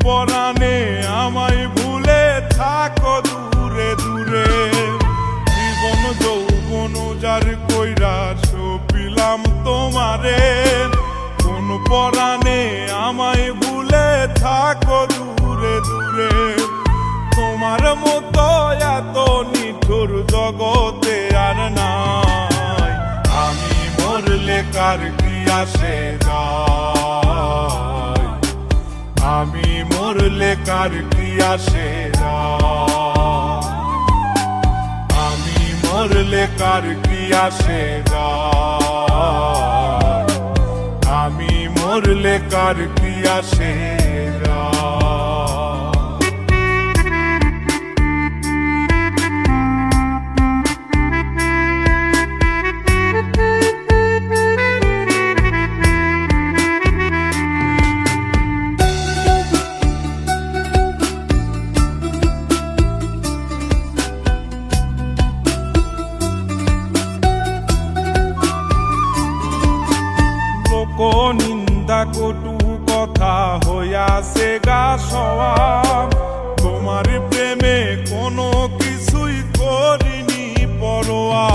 পরাণে আমায় ভুলে থাকো দূরে দূরে। জীবন যৌবন যার কইরা সপিলাম তোমারে, কোন পরাণে আমায় ভুলে থাকো দূরে দূরে। তোমার মতো এত নিঠুর জগতে আর নাই, আমি মরলে কার কি আসে যায়, আমি মরলে কার কি আসে যায়, আমি মরলে কার কি আসে যায়, আমি মরলে কার কি আসে যায়। নিন্দা কটু কথা হইয়াছে গা সওয়াব, তোমার প্রেমে কোনো কিছুই করিনি পরোয়া।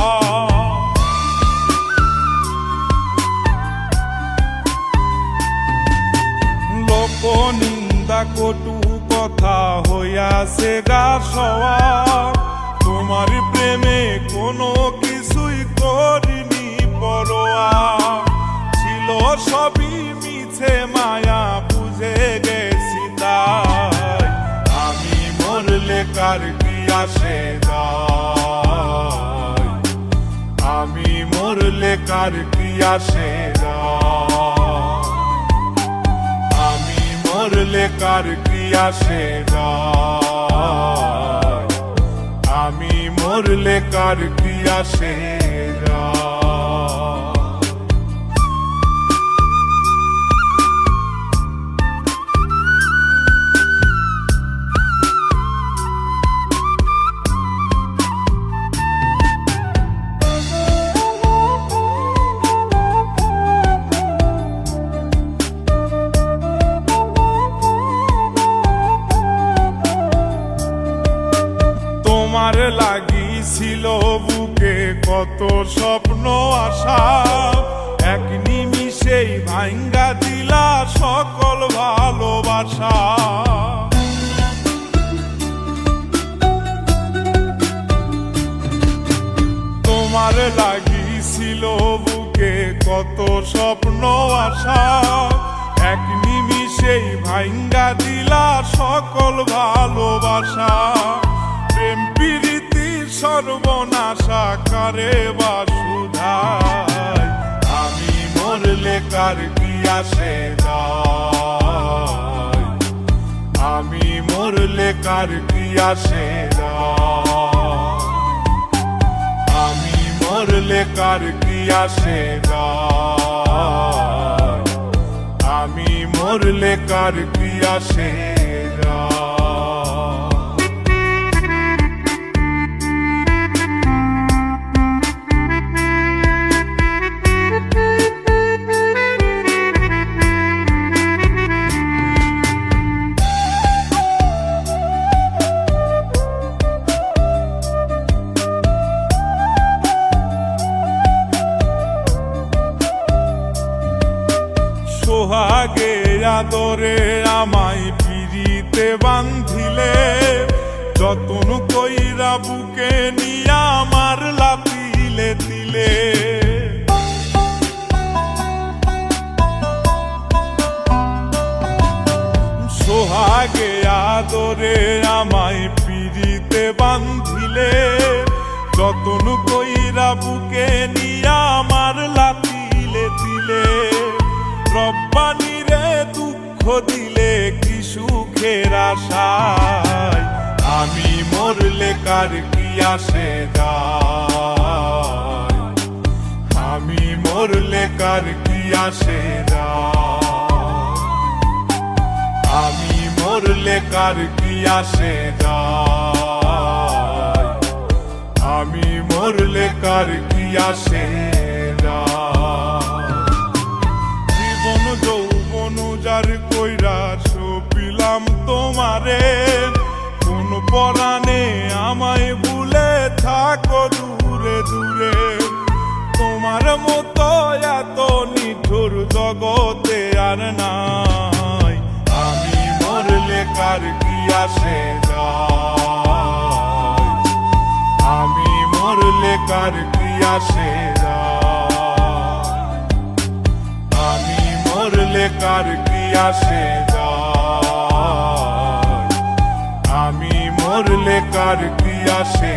লোক নিন্দা কটু কথা হইয়াছে গা সওয়াব, তোমার প্রেমে কোনো কিছুই করিনি পরোয়া। সবই মিছে মায়া বুঝে গেছি তাই, আমি মরলে কার কি আসে যায়, আমি মরলে কার কি আসে যায়, আমি মরলে কার কি আসে যায়, আমি মরলে কার কি আসে যায়। তোমার লাগিছিল বুকে কত স্বপ্ন আশা, এক নিমিষেই ভাঙ্গা দিলা সকল ভালোবাসা। তোমার লাগিছিল বুকে কত স্বপ্ন আশা, এক নিমিষেই ভাঙ্গা দিলা সকল ভালোবাসা। প্রেম প্রীতি সর্বনাশা কারে বা সুধায়, আমি মরলে কার কি আসে যায়, আমি মরলে কার কি আসে যায়, আমি মরলে কার কি আসে যায়, আমি মরলে কার কি আসে যায়। সোহাগে আদরে আমায় পিরিতে বান্ধিলে, যতন কইরা বুকে নিয়া আমার লাতিলে দিলে। সোহাগে আদরে আমায় পিরিতে বান্ধিলে, যতন কইরা বুকে নিয়া আমার লাতিলে দিলে। রব্বানি রে দুঃখ দিলে কি সুখের আশায়, আমি মরলে কার কি আসে যায়, আমি মরলে কার কি আসে যায়, আমি মরলে কার কি আসে যায়, আমি মরলে কার কি আসে যায়। জীবন যৌবন যার কইরা সপিলাম বন্ধুর জগতে আর নাই, আমি মরলে কার কি আসে যায়, আমি মরলে কার কি আসে যায়, আমি মরলে কার কি আসে যায়, আমি মরলে কার কি আসে।